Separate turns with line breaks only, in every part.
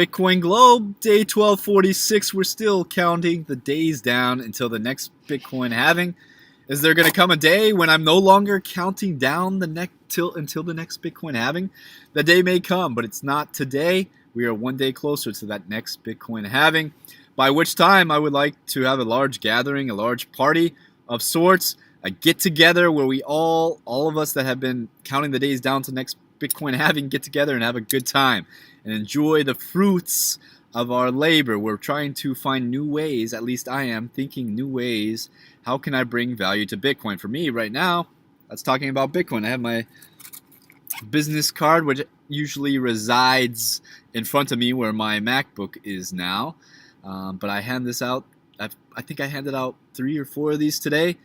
Bitcoin Globe, day 1246. We're still counting the days down until the next Bitcoin halving. Is there going to come a day when I'm no longer counting down the until the next Bitcoin halving? The day may come, but it's not today. We are one day closer to that next Bitcoin halving, by which time I would like to have a large gathering, a large party of sorts, a get-together where we all of us that have been counting the days down to next Bitcoin halving get together and have a good time and enjoy the fruits of our labor. We're trying to find new ways, at least I am, thinking new ways. How can I bring value to Bitcoin? For me, right now, that's talking about Bitcoin. I have my business card, which usually resides in front of me where my MacBook is now. But I hand this out. I think I handed out 3 or 4 of these today.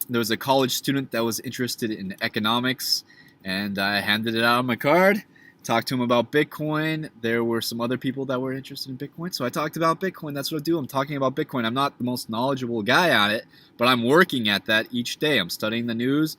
There was a college student that was interested in economics, and I handed it out on my card. Talked to him about Bitcoin. There were some other people that were interested in Bitcoin, so I talked about Bitcoin. That's what I do. I'm talking about Bitcoin. I'm not the most knowledgeable guy on it, but I'm working at that each day. I'm studying the news.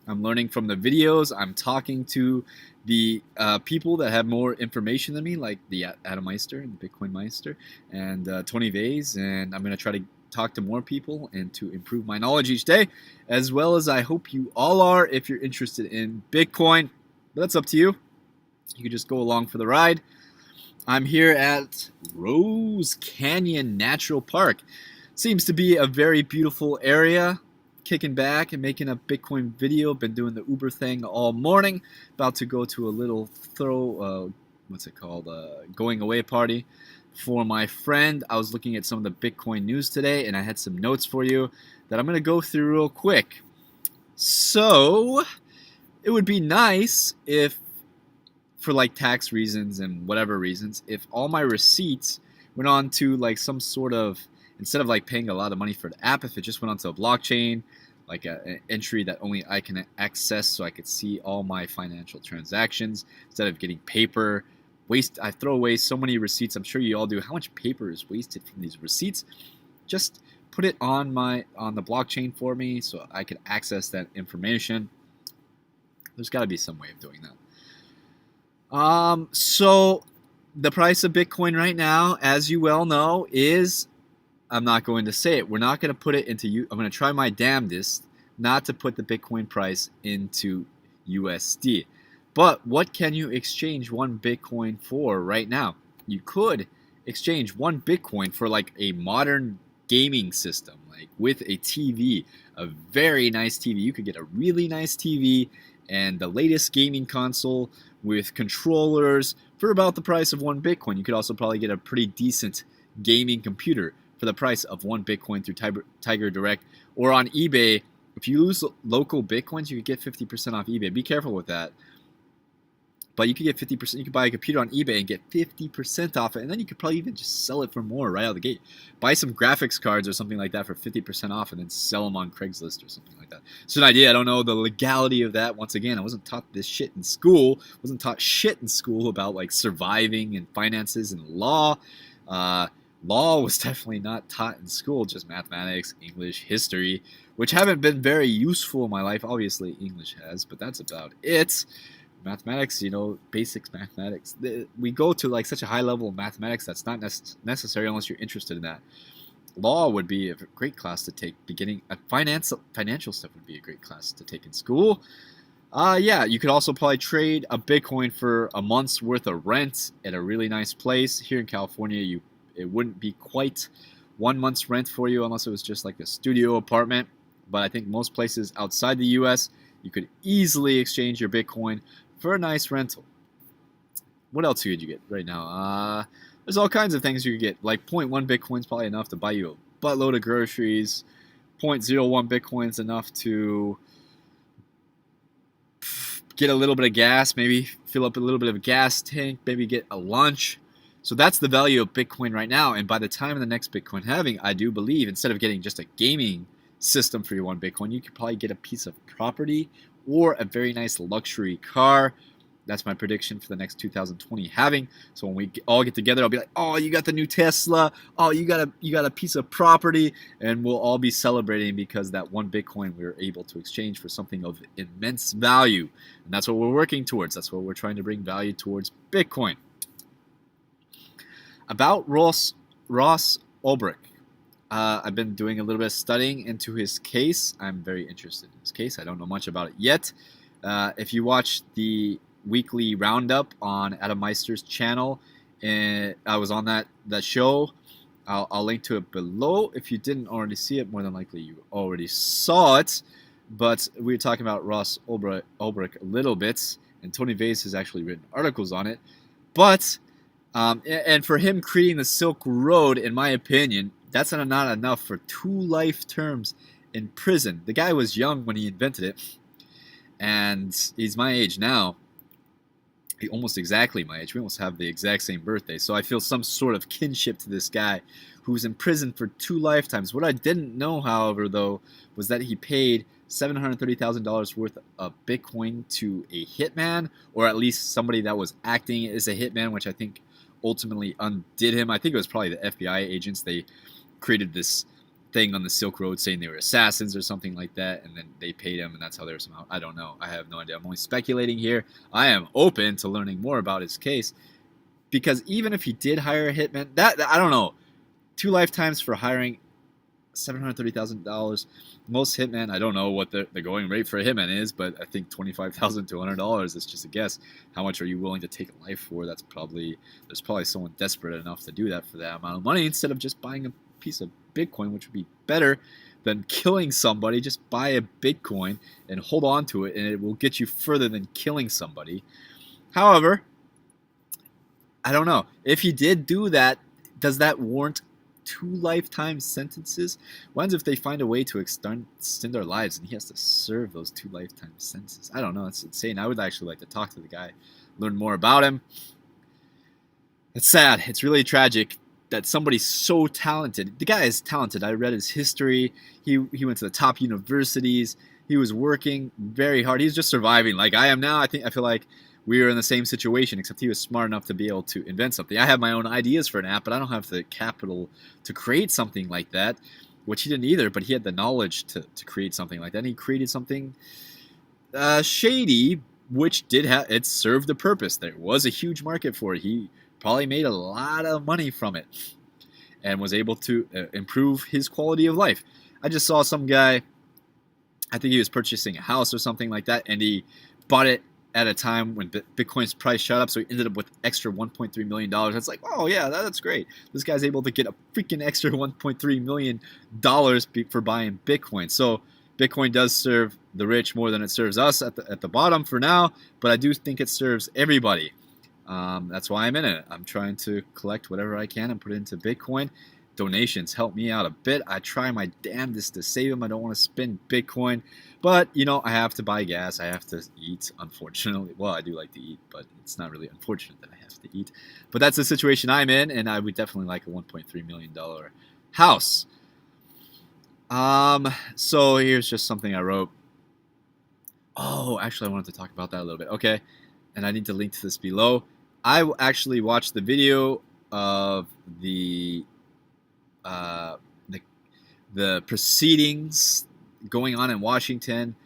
I'm learning from the videos. I'm talking to the people that have more information than me, like the Adam Meister and the Bitcoin Meister and Tony Vays, and I'm going to try to talk to more people and to improve my knowledge each day, as well as I hope you all are if you're interested in Bitcoin. But that's up to you. You can just go along for the ride. I'm here at Rose Canyon Natural Park. Seems to be a very beautiful area. Kicking back and making a Bitcoin video. Been doing the Uber thing all morning. About to go to a little going away party for my friend. I was looking at some of the Bitcoin news today, and I had some notes for you that I'm going to go through real quick. So, it would be nice if, for like tax reasons and whatever reasons, if all my receipts went on to like some sort of, instead of like paying a lot of money for the app, if it just went onto a blockchain, like an entry that only I can access so I could see all my financial transactions instead of getting paper. I throw away so many receipts. I'm sure you all do. How much paper is wasted from these receipts? Just put it on the blockchain for me so I can access that information. There's got to be some way of doing that. So the price of Bitcoin right now, as you well know, is, I'm not going to say it. We're not going to put it into, I'm going to try my damnedest not to put the Bitcoin price into USD. But what can you exchange one Bitcoin for right now? You could exchange one Bitcoin for like a modern gaming system, like with a TV, a very nice TV. You could get a really nice TV and the latest gaming console with controllers for about the price of one Bitcoin. You could also probably get a pretty decent gaming computer for the price of one Bitcoin through Tiger Direct or on eBay. If you use local Bitcoins, you could get 50% off eBay. Be careful with that. But you could get 50%. You could buy a computer on eBay and get 50% off it, and then you could probably even just sell it for more right out of the gate. Buy some graphics cards or something like that for 50% off, and then sell them on Craigslist or something like that. It's an idea. I don't know the legality of that. Once again, I wasn't taught this shit in school. Wasn't taught shit in school about like surviving and finances and law. Law was definitely not taught in school. Just mathematics, English, history, which haven't been very useful in my life. Obviously, English has, but that's about it. Mathematics, basics mathematics. We go to like such a high level of mathematics that's not necessary unless you're interested in that. Law would be a great class to take. Financial stuff would be a great class to take in school. Yeah, you could also probably trade a Bitcoin for a month's worth of rent at a really nice place. Here in California, it wouldn't be quite 1 month's rent for you unless it was just like a studio apartment. But I think most places outside the U.S., you could easily exchange your Bitcoin for a nice rental. What else could you get right now? There's all kinds of things you could get. Like 0.1 Bitcoin is probably enough to buy you a buttload of groceries. 0.01 Bitcoin is enough to get a little bit of gas, maybe fill up a little bit of a gas tank, maybe get a lunch. So that's the value of Bitcoin right now. And by the time of the next Bitcoin halving, I do believe instead of getting just a gaming system for your one Bitcoin, you could probably get a piece of property or a very nice luxury car. That's my prediction for the next 2020 halving. So when we all get together, I'll be like, "Oh, you got the new Tesla. Oh, you got a piece of property," and we'll all be celebrating because that one Bitcoin we were able to exchange for something of immense value. And that's what we're working towards. That's what we're trying to bring value towards Bitcoin. About Ross Ulbricht. I've been doing a little bit of studying into his case. I'm very interested in his case. I don't know much about it yet. If you watch the weekly roundup on Adam Meister's channel, and I was on that show. I'll link to it below. If you didn't already see it, more than likely you already saw it. But we were talking about Ross Ulbricht a little bit, and Tony Vays has actually written articles on it. But and for him creating the Silk Road, in my opinion, that's not enough for 2 life terms in prison. The guy was young when he invented it, and he's my age now. Almost exactly my age. We almost have the exact same birthday. So I feel some sort of kinship to this guy who's in prison for 2 lifetimes. What I didn't know, however, though, was that he paid $730,000 worth of Bitcoin to a hitman, or at least somebody that was acting as a hitman, which I think ultimately undid him. I think it was probably the FBI agents. They created this thing on the Silk Road saying they were assassins or something like that, and then they paid him, and that's how they were somehow. I don't know. I have no idea. I'm only speculating here. I am open to learning more about his case, because even if he did hire a hitman, that I don't know, 2 lifetimes for hiring $730,000. Most hitmen, I don't know what the going rate for a hitman is, but I think $25,000 to $100 is just a guess. How much are you willing to take a life for? There's probably someone desperate enough to do that for that amount of money, instead of just buying a piece of Bitcoin, which would be better than killing somebody. Just buy a Bitcoin and hold on to it, and it will get you further than killing somebody. However, I don't know. If he did do that, does that warrant 2 lifetime sentences? What if they find a way to extend their lives and he has to serve those 2 lifetime sentences? I don't know. It's insane. I would actually like to talk to the guy, learn more about him. It's sad. It's really tragic that somebody so talented. The guy is talented. I read his history. He went to the top universities. He was working very hard. He's just surviving like I am now. I feel like we were in the same situation, except he was smart enough to be able to invent something. I have my own ideas for an app, but I don't have the capital to create something like that, which he didn't either, but he had the knowledge to create something like that. And he created something shady, which it served the purpose. There was a huge market for it. He probably made a lot of money from it and was able to improve his quality of life. I just saw some guy, I think he was purchasing a house or something like that, and he bought it at a time when Bitcoin's price shot up, so he ended up with extra $1.3 million. It's like, oh yeah, that's great. This guy's able to get a freaking extra $1.3 million for buying Bitcoin. So Bitcoin does serve the rich more than it serves us at the bottom for now, but I do think it serves everybody. That's why I'm in it. I'm trying to collect whatever I can and put it into Bitcoin. Donations help me out a bit. I try my damnedest to save them. I don't want to spend Bitcoin, but I have to buy gas. I have to eat, unfortunately. Well, I do like to eat, but it's not really unfortunate that I have to eat. But that's the situation I'm in, and I would definitely like a $1.3 million house. So here's just something I wrote. Oh, actually, I wanted to talk about that a little bit. Okay, and I need to link to this below. I actually watched the video of the proceedings going on in Washington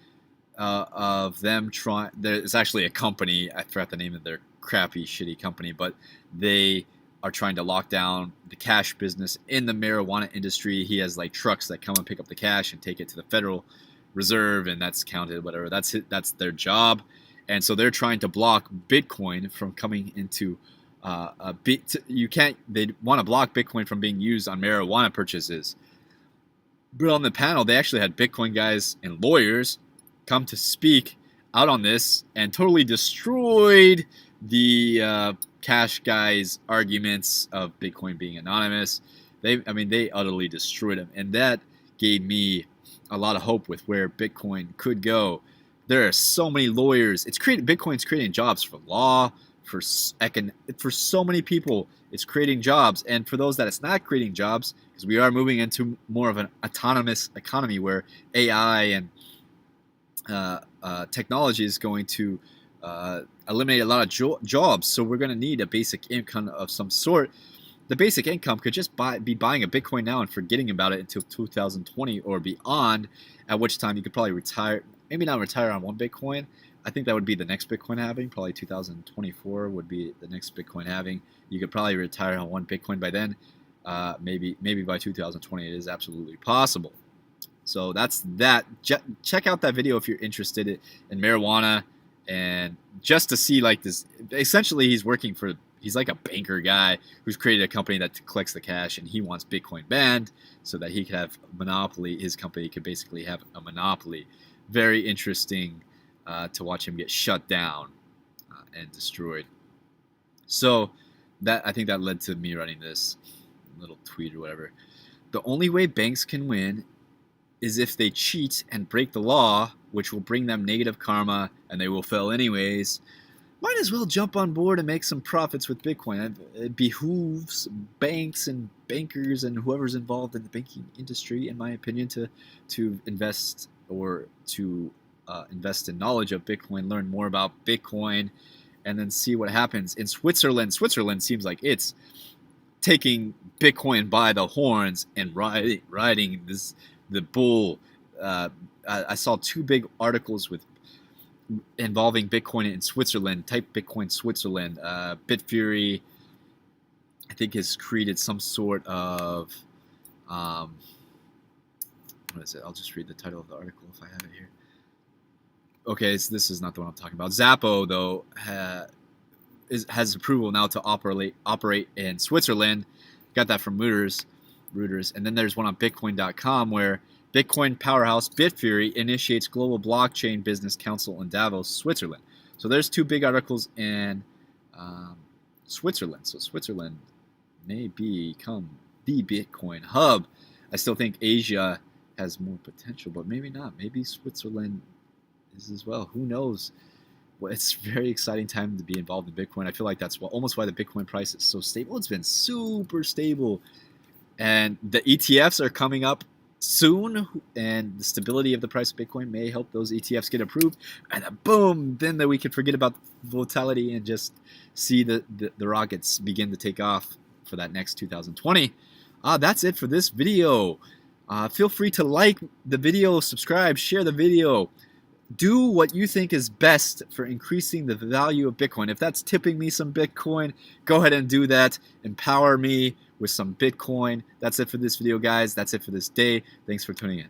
of them trying. There's actually a company. I forgot the name of their crappy, shitty company, but they are trying to lock down the cash business in the marijuana industry. He has like trucks that come and pick up the cash and take it to the Federal Reserve, and that's counted. Whatever. That's it. That's their job. And so they're trying to block Bitcoin from coming into you can't. They want to block Bitcoin from being used on marijuana purchases. But on the panel, they actually had Bitcoin guys and lawyers come to speak out on this and totally destroyed the cash guys' arguments of Bitcoin being anonymous. They utterly destroyed them, and that gave me a lot of hope with where Bitcoin could go. There are so many lawyers. Bitcoin's creating jobs for law, for so many people. It's creating jobs, and for those that it's not creating jobs, because we are moving into more of an autonomous economy where AI and technology is going to eliminate a lot of jobs. So we're going to need a basic income of some sort. The basic income could just be buying a Bitcoin now and forgetting about it until 2020 or beyond, at which time you could probably retire. Maybe not retire on one Bitcoin. I think that would be the next Bitcoin halving. Probably 2024 would be the next Bitcoin halving. You could probably retire on 1 Bitcoin by then. Maybe by 2020 it is absolutely possible. So that's that. Check out that video if you're interested in marijuana, and just to see like this. Essentially, he's like a banker guy who's created a company that collects the cash, and he wants Bitcoin banned so that he could have monopoly. His company could basically have a monopoly. Very interesting to watch him get shut down and destroyed. So that, I think that led to me writing this little tweet or whatever. The only way banks can win is if they cheat and break the law, which will bring them negative karma, and they will fail anyways. Might as well jump on board and make some profits with Bitcoin. It behooves banks and bankers and whoever's involved in the banking industry, in my opinion, to invest or to invest in knowledge of Bitcoin, learn more about Bitcoin, and then see what happens. In Switzerland seems like it's taking Bitcoin by the horns and riding the bull. I saw 2 big articles involving Bitcoin in Switzerland. Type Bitcoin Switzerland. Bitfury, I think, has created some sort of what is it? I'll just read the title of the article if I have it here. Okay, so this is not the one I'm talking about. Zappo, though, has approval now to operate in Switzerland. Got that from Reuters. And then there's one on Bitcoin.com where Bitcoin powerhouse Bitfury initiates global blockchain business council in Davos, Switzerland. So there's 2 big articles in Switzerland. So Switzerland may become the Bitcoin hub. I still think Asia has more potential, but maybe not. Maybe Switzerland is as well. Who knows? Well, it's a very exciting time to be involved in Bitcoin. I feel like that's almost why the Bitcoin price is so stable. It's been super stable. And the ETFs are coming up soon, and the stability of the price of Bitcoin may help those ETFs get approved. And then boom, then we can forget about volatility and just see the rockets begin to take off for that next 2020. That's it for this video. Feel free to like the video, subscribe, share the video. Do what you think is best for increasing the value of Bitcoin. If that's tipping me some Bitcoin, go ahead and do that. Empower me with some Bitcoin. That's it for this video, guys. That's it for this day. Thanks for tuning in.